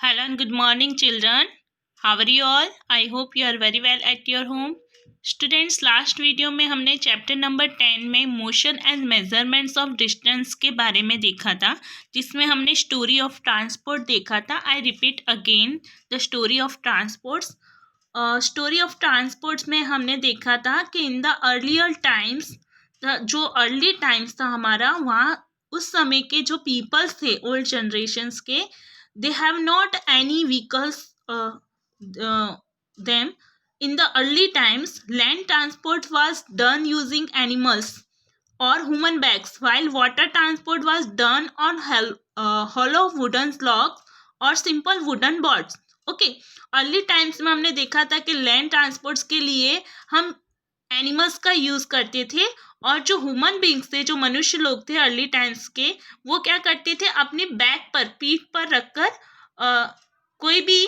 Hello and good morning, children. How are you all? I hope you are very well at your home. Students, last video में हमने chapter number 10 में motion and measurements of distance के बारे में देखा था, जिसमें हमने स्टोरी ऑफ ट्रांसपोर्ट देखा था. I repeat again the story of transports. Story of transports में हमने देखा था कि इन द अर्लियर टाइम्स, जो अर्ली टाइम्स था हमारा, वहाँ उस समय के जो पीपल्स थे ओल्ड जनरेशन्स के, they have not any vehicles. Them in the early times, land transport was done using animals or human bags, while water transport was done on hollow wooden logs or simple wooden boards. Okay, early times में हमने देखा था कि land transports के लिए हम animals का use करते थे, और जो ह्यूमन बींग्स थे, जो मनुष्य लोग थे अर्ली टाइम्स के, वो क्या करते थे, अपने बैक पर, पीठ पर रखकर कोई भी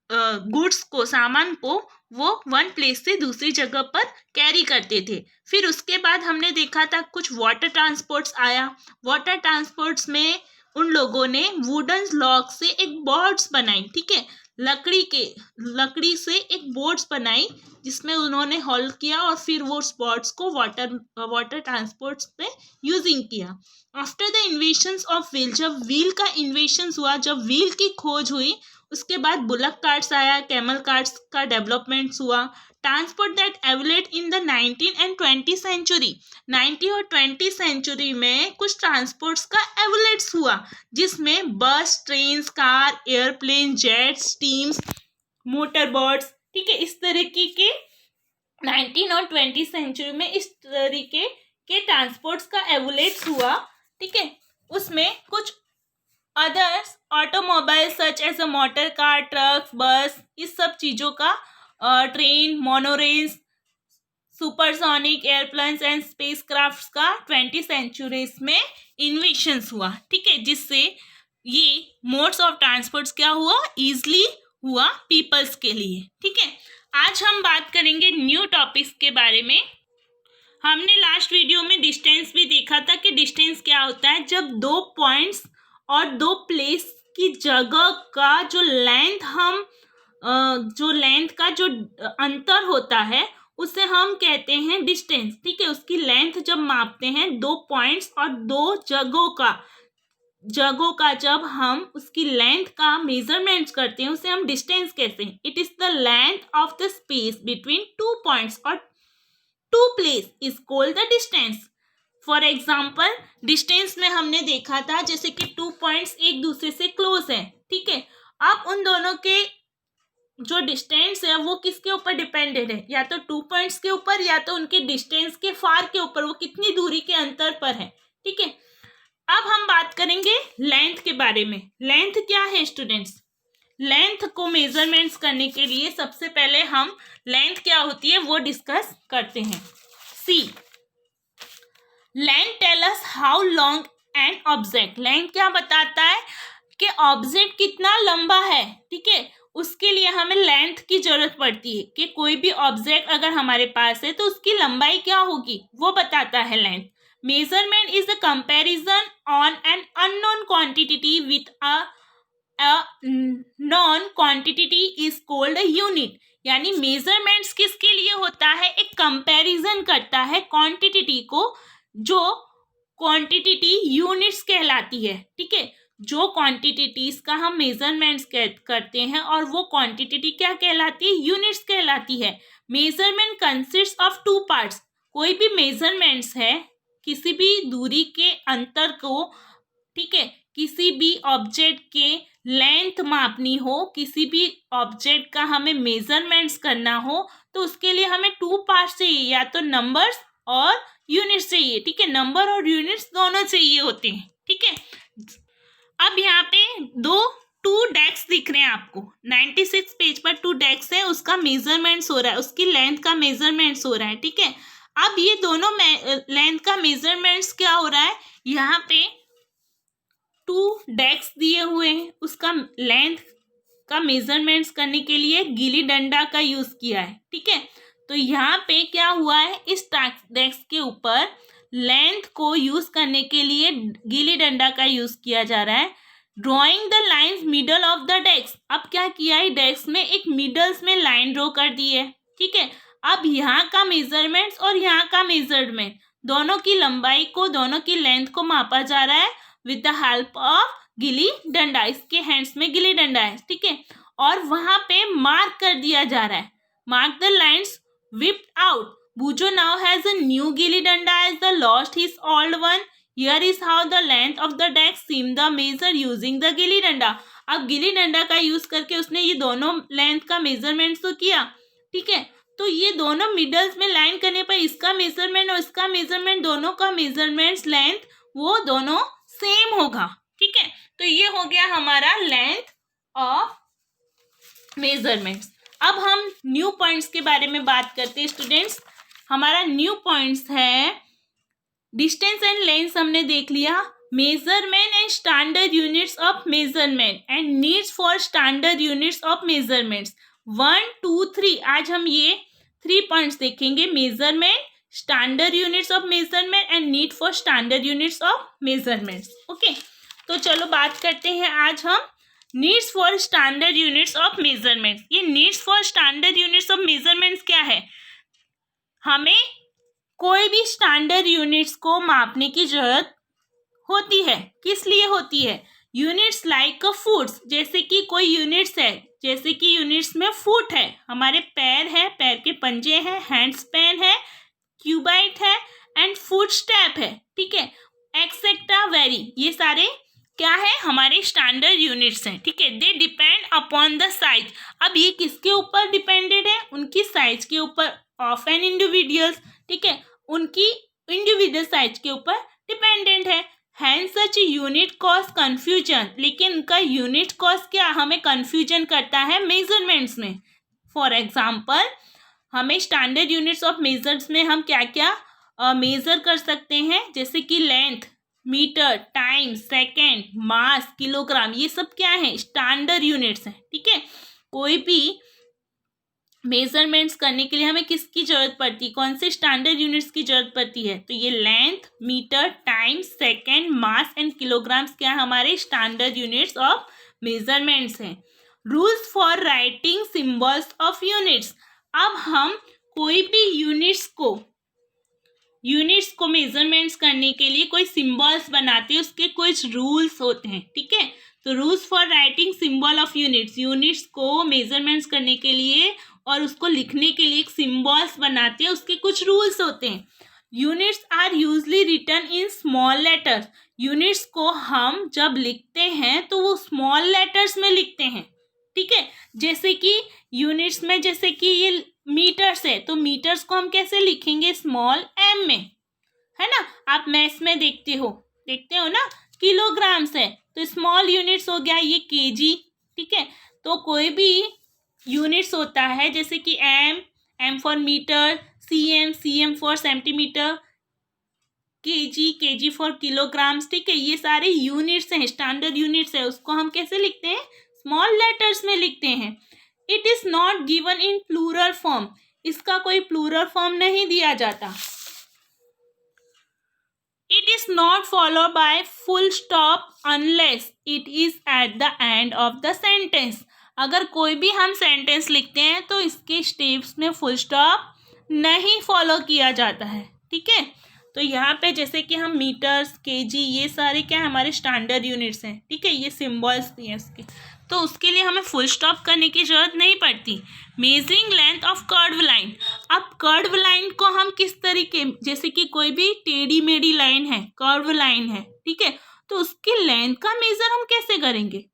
गुड्स को, सामान को, वो वन प्लेस से दूसरी जगह पर कैरी करते थे. फिर उसके बाद हमने देखा था कुछ वाटर ट्रांसपोर्ट्स आया. वाटर ट्रांसपोर्ट्स में उन लोगों ने वुडन लॉग से एक बोर्ड्स बनाई. ठीक है, लकड़ी से एक बोर्ड्स बनाई, जिसमें उन्होंने हॉल किया और फिर वो बोर्ड्स को वाटर ट्रांसपोर्ट्स में यूजिंग किया. आफ्टर द इन्वेशंस ऑफ व्हील, जब व्हील का इन्वेशन हुआ, जब व्हील की खोज हुई, उसके बाद बुलक कार्ट्स आया, कैमल कार्ट्स का डेवलपमेंट हुआ. Transport that evolute in the 19 and 20 century. 19 और 20 सेंचुरी में कुछ ट्रांसपोर्ट्स का एवोल्यूट हुआ, जिसमें बस, train, car, airplane, jets, stems, motor boats, ठीक है, इस तरीके के 19 और 20 सेंचुरी में इस तरीके के ट्रांसपोर्ट्स का एवोल्यूट हुआ. ठीक है, उसमें कुछ others automobile such as a motor car, trucks, bus, इस सब चीज़ों का, train, monorails, supersonic airplanes and space crafts का 20 सेंचुरीज में इन्वेशंस हुआ. ठीक है, जिससे ये मोड्स ऑफ ट्रांसपोर्ट्स क्या हुआ, ईजिली हुआ पीपल्स के लिए. ठीक है, आज हम बात करेंगे न्यू टॉपिक्स के बारे में. हमने लास्ट वीडियो में डिस्टेंस भी देखा था कि डिस्टेंस क्या होता है, जब दो पॉइंट्स और दो प्लेस की जगह का जो लेंथ का जो अंतर होता है, उसे हम कहते हैं डिस्टेंस. ठीक है, उसकी लेंथ जब मापते हैं, दो पॉइंट्स और दो जगहों का जब हम उसकी लेंथ का मेजरमेंट करते हैं, उसे हम डिस्टेंस कहते हैं. It is the length of the space between two points और two place is called the distance. For example, distance में हमने देखा था जैसे कि टू पॉइंट्स एक दूसरे से क्लोज है. ठीक है, अब उन दोनों के जो डिस्टेंस है वो किसके ऊपर डिपेंडेड है, या तो टू पॉइंट्स के ऊपर, या तो उनके डिस्टेंस के फार के ऊपर, वो कितनी दूरी के अंतर पर है. ठीक है, अब हम बात करेंगे लेंथ के बारे में. लेंथ क्या है स्टूडेंट्स? लेंथ को मेजरमेंट्स करने के लिए सबसे पहले हम लेंथ क्या होती है वो डिस्कस करते हैं. See, length tell us how long an object. Length क्या बताता है कि ऑब्जेक्ट कितना लंबा है. ठीक है, उसके लिए हमें लेंथ की जरूरत पड़ती है कि कोई भी ऑब्जेक्ट अगर हमारे पास है तो उसकी लंबाई क्या होगी, वो बताता है length. Measurement is the comparison on an unknown quantity with a non quantity is called a unit. यानी मेजरमेंट्स किसके लिए होता है, एक कंपैरिजन करता है क्वांटिटी को, जो क्वांटिटी यूनिट्स कहलाती है. ठीक है, जो क्वांटिटीज का हम मेजरमेंट्स करते हैं, और वो क्वांटिटी क्या कहलाती है, यूनिट्स कहलाती है. Measurement consist of two parts. कोई भी मेजरमेंट्स है, किसी भी दूरी के अंतर को, ठीक है, किसी भी ऑब्जेक्ट के लेंथ मापनी हो, किसी भी ऑब्जेक्ट का हमें मेजरमेंट्स करना हो, तो उसके लिए हमें टू पार्ट्स चाहिए, या तो नंबर्स और यूनिट्स चाहिए. ठीक है, नंबर और यूनिट्स दोनों चाहिए होते हैं. ठीक है, अब यहाँ पे टू डेस्क दिख रहे हैं आपको. 96 पेज पर टू डेस्क है, उसका मेजरमेंट्स हो रहा है, उसकी लेंथ का मेजरमेंट्स हो रहा है. ठीक है, अब ये दोनों लेंथ का मेजरमेंट्स क्या हो रहा है, यहाँ पे टू डेस्क दिए हुए हैं, उसका लेंथ का मेजरमेंट्स करने के लिए गिल्ली डंडा का यूज किया है. ठीक है, तो यहाँ पे क्या हुआ है, इस डेस्क के ऊपर लेंथ को यूज करने के लिए गिल्ली डंडा का यूज किया जा रहा है. Drawing the lines middle of the desk, अब क्या किया है, डेस्क में एक मिडल्स में लाइन ड्रॉ कर दी है, ठीक है। अब यहाँ का मेजरमेंट्स और यहाँ का मेजरमेंट, दोनों की लंबाई को, दोनों की लेंथ को मापा जा रहा है with the help of gilli danda. इसके हैंड्स में गिल्ली डंडा है, ठीक है। और वहां पे मार्क कर दिया जा रहा है, mark the lines whipped out. Bujo now has a new gilli danda as the lost his old one. Here is how the length of the deck seem the measure using the gilli danda. अब गिल्ली डंडा का use करके उसने ये दोनों length का measurement तो किया, ठीक है। तो ये दोनों मिडल्स में लाइन करने पर इसका मेजरमेंट और इसका मेजरमेंट, दोनों का मेजरमेंट लेंथ वो दोनों सेम होगा, ठीक है। तो ये हो गया हमारा लेंथ ऑफ मेजरमेंट्स। अब हम न्यू पॉइंट्स के बारे में बात करते हैं स्टूडेंट्स। हमारा न्यू पॉइंट्स है डिस्टेंस एंड लेंथ हमने देख लिया, measurement and standard units of measurement and needs for standard units of measurements 1, 2, 3। आज हम ये 3 पॉइंट्स देखेंगे, measurement, standard units of measurement and need for standard units of measurements. Okay, तो चलो बात करते हैं आज हम needs for standard units of measurements. ये needs for standard units of measurements क्या है, हमें कोई भी स्टैंडर्ड यूनिट्स को मापने की जरूरत होती है। किस लिए होती है, यूनिट्स लाइक फुट्स, जैसे कि कोई यूनिट्स है, जैसे कि यूनिट्स में फुट है, हमारे पैर है, पैर के पंजे हैं, हैंड स्पैन है, क्यूबाइट है एंड फुट स्टेप है, ठीक है, एक्सेट्रा वेरी, ये सारे क्या है, हमारे स्टैंडर्ड यूनिट्स हैं, ठीक है। They depend upon the size, अब ये किसके ऊपर डिपेंडेड है, उनकी साइज के ऊपर ऑफ एन इंडिविजुअल्स, ठीक है, उनकी इंडिविजुअल साइज के ऊपर डिपेंडेंट है। हैंड सच यूनिट कॉज कंफ्यूजन, लेकिन उनका यूनिट कॉज क्या हमें कंफ्यूजन करता है मेजरमेंट्स में। फॉर एग्जाम्पल, हमें स्टैंडर्ड यूनिट्स ऑफ मेजर्स में हम क्या क्या मेजर कर सकते हैं, जैसे कि लेंथ, मीटर, टाइम, सेकेंड, मास, किलोग्राम, ये सब क्या है, स्टैंडर्ड यूनिट्स हैं, ठीक है। कोई भी मेजरमेंट्स करने के लिए हमें किसकी जरूरत पड़ती है, कौन से स्टैंडर्ड यूनिट्स की जरूरत पड़ती है, तो ये length, metre, time, second, mass and kilograms क्या हमारे स्टैंडर्ड यूनिट्स ऑफ मेजरमेंट्स हैं। Rules for writing symbols of units, अब हम कोई भी यूनिट्स को मेजरमेंट्स करने के लिए कोई सिंबल्स बनाते हैं, उसके कुछ रूल्स होते हैं, ठीक है। तो rules for writing symbol of units को मेजरमेंट्स करने के लिए और उसको लिखने के लिए एक सिंबल्स बनाते हैं, उसके कुछ रूल्स होते हैं। Units are usually written in small letters, units को हम जब लिखते हैं तो वो स्मॉल लेटर्स में लिखते हैं, ठीक है। जैसे कि यूनिट्स में, जैसे कि ये मीटर्स है, तो मीटर्स को हम कैसे लिखेंगे, स्मॉल एम में, है ना। आप मैथ्स में देखते हो ना, किलोग्राम्स है तो स्मॉल यूनिट्स हो गया ये केजी, ठीक है। तो कोई भी यूनिट्स होता है जैसे कि M for metre, CM for centimetre, KG for kilograms, ठीक है। ये सारे यूनिट्स हैं, स्टैंडर्ड यूनिट्स है, उसको हम कैसे लिखते हैं, स्मॉल लेटर्स में लिखते हैं। It is not given in plural form, इसका कोई प्लूरल फॉर्म नहीं दिया जाता। It is not followed by full stop unless it is at the end of the sentence, अगर कोई भी हम सेंटेंस लिखते हैं तो इसके स्टेप्स में फुल स्टॉप नहीं फॉलो किया जाता है, ठीक है। तो यहाँ पे जैसे कि हम मीटर्स, केजी, ये सारे क्या हमारे स्टैंडर्ड यूनिट्स हैं, ठीक है, ये सिंबल्स दिए हैं उसके, तो उसके लिए हमें फुल स्टॉप करने की जरूरत नहीं पड़ती। Measuring length of curve line, अब कर्व लाइन को हम किस तरीके, जैसे कि कोई भी टेढ़ी मेढ़ी लाइन है, कर्व लाइन है, ठीक है, तो उसकी लेंथ का मेजर हम कैसे करेंगे,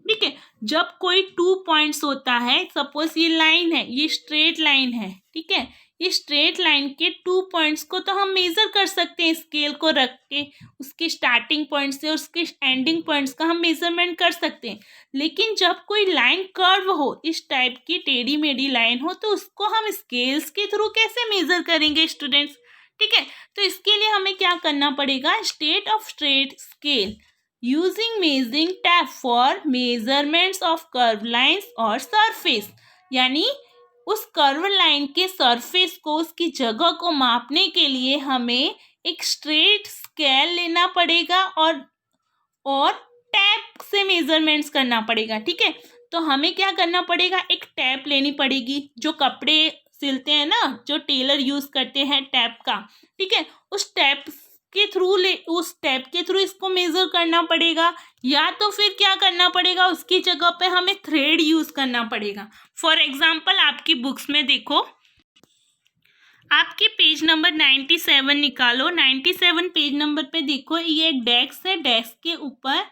ठीक है। जब कोई 2 पॉइंट्स होता है, सपोज ये लाइन है, ये स्ट्रेट लाइन है, ठीक है, ये स्ट्रेट लाइन के 2 पॉइंट्स को तो हम मेजर कर सकते हैं, स्केल को रख के उसके स्टार्टिंग पॉइंट से उसके एंडिंग पॉइंट्स का हम मेजरमेंट कर सकते हैं। लेकिन जब कोई लाइन कर्व हो, इस टाइप की टेढ़ी मेढ़ी लाइन हो, तो उसको हम स्केल्स के थ्रू कैसे मेजर करेंगे स्टूडेंट्स, ठीक है। तो इसके लिए हमें क्या करना पड़ेगा, state of straight scale using measuring tap for measurements of curve lines और सरफेस, यानी उस कर्व लाइन के सरफेस को, उसकी जगह को मापने के लिए हमें एक स्ट्रेट स्केल लेना पड़ेगा और टैप से मेजरमेंट्स करना पड़ेगा। ठीक है, तो हमें क्या करना पड़ेगा, एक टैप लेनी पड़ेगी, जो कपड़े सिलते हैं ना, जो टेलर यूज करते हैं टैप का। ठीक है, उस टैप के थ्रू इसको मेजर करना पड़ेगा, या तो फिर क्या करना पड़ेगा, उसकी जगह पे हमें थ्रेड यूज करना पड़ेगा। फॉर एग्जाम्पल आपकी बुक्स में देखो, आपके पेज नंबर 97 निकालो। 97 पेज नंबर पे देखो, ये एक डेस्क है, डेस्क के ऊपर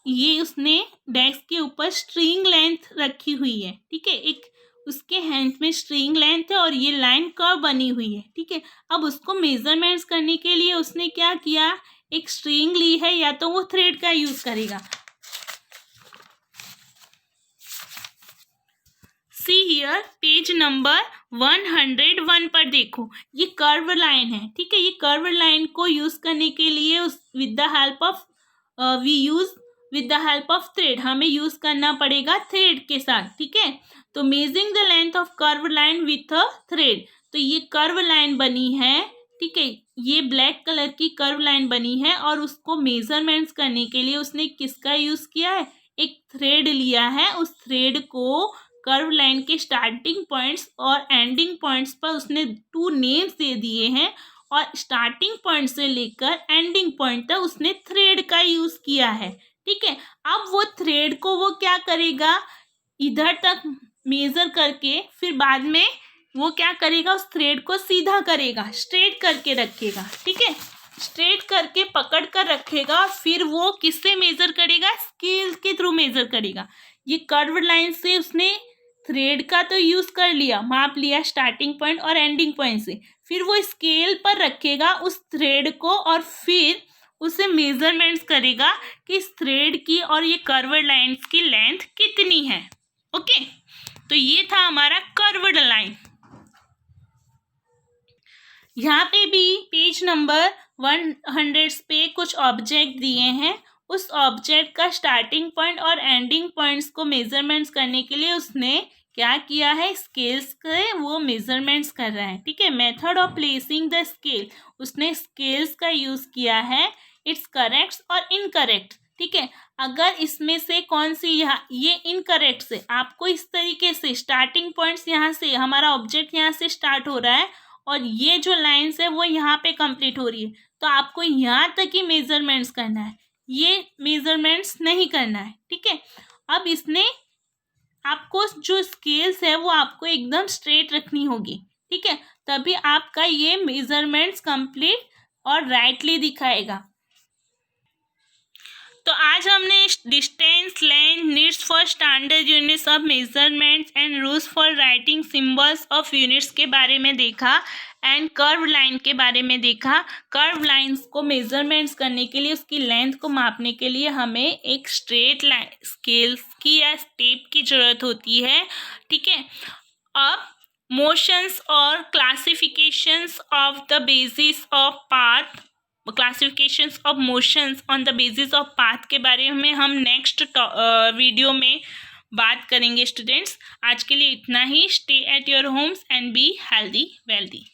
डेस्क के ऊपर स्ट्रिंग लेंथ रखी हुई है। ठीक है, एक उसके हैंड में स्ट्रिंग लेंथ है और ये लाइन कर्व बनी हुई है। ठीक है, अब उसको मेजरमेंट्स करने के लिए उसने क्या किया, एक स्ट्रिंग ली है, या तो वो थ्रेड का यूज करेगा। सी हियर पेज नंबर 101 पर देखो, ये कर्व लाइन है। ठीक है, ये कर्व लाइन को यूज करने के लिए with the help of thread हमें यूज करना पड़ेगा थ्रेड के साथ। ठीक है, तो measuring the length of curve line with a thread, तो ये कर्व लाइन बनी है। ठीक है, ये ब्लैक कलर की कर्व लाइन बनी है, और उसको मेजरमेंट्स करने के लिए उसने किसका यूज किया है, एक थ्रेड लिया है। उस थ्रेड को कर्व लाइन के स्टार्टिंग पॉइंट्स और एंडिंग पॉइंट्स पर उसने 2 नेम्स दे दिए हैं, और स्टार्टिंग पॉइंट से लेकर एंडिंग पॉइंट तक उसने थ्रेड का यूज किया है। ठीक है, अब वो थ्रेड को वो क्या करेगा, इधर तक मेजर करके फिर बाद में वो क्या करेगा, उस थ्रेड को सीधा करेगा, स्ट्रेट करके रखेगा। ठीक है, स्ट्रेट करके पकड़ कर रखेगा, फिर वो किससे मेजर करेगा, स्केल के थ्रू मेजर करेगा। ये कर्व लाइन से उसने थ्रेड का तो यूज कर लिया, माप लिया स्टार्टिंग पॉइंट और एंडिंग पॉइंट से, फिर वो स्केल पर रखेगा उस थ्रेड को, और फिर उसे मेजरमेंट्स करेगा कि इस थ्रेड की और ये कर्व्ड लाइंस की लेंथ कितनी है। ओके, तो ये था हमारा कर्व्ड लाइन। यहाँ पे भी पेज नंबर 100 पे कुछ ऑब्जेक्ट दिए हैं। उस ऑब्जेक्ट का स्टार्टिंग पॉइंट और एंडिंग पॉइंट्स को मेजरमेंट्स करने के लिए उसने क्या किया है, स्केल्स के वो मेजरमेंट्स कर रहा है। ठीक है, method of placing the scale, उसने स्केल्स का यूज किया है, इट्स करेक्ट और इनकरेक्ट। ठीक है, अगर इसमें से कौन सी ये इनकरेक्ट से, आपको इस तरीके से स्टार्टिंग पॉइंट्स यहाँ से, हमारा ऑब्जेक्ट यहाँ से स्टार्ट हो रहा है और ये जो लाइन्स है वो यहाँ पे कंप्लीट हो रही है, तो आपको यहाँ तक ही मेजरमेंट्स करना है, ये मेजरमेंट्स नहीं करना है। ठीक है, अब इसने आपको जो स्केल्स है वो आपको एकदम स्ट्रेट रखनी होगी। ठीक है, तभी आपका ये मेजरमेंट्स कंप्लीट और राइटली दिखाएगा। तो आज हमने distance, length, needs for standard units of measurements and rules for writing symbols of units के बारे में देखा, एंड कर्व लाइन के बारे में देखा। कर्व लाइंस को मेजरमेंट्स करने के लिए, उसकी लेंथ को मापने के लिए हमें एक स्ट्रेट लाइन स्केल्स की या टेप की ज़रूरत होती है। ठीक है, अब मोशंस और classifications of the basis of path, classifications of motions on the basis of path के बारे में हम नेक्स्ट वीडियो में बात करेंगे स्टूडेंट्स। आज के लिए इतना ही। Stay at your homes and be healthy wealthy.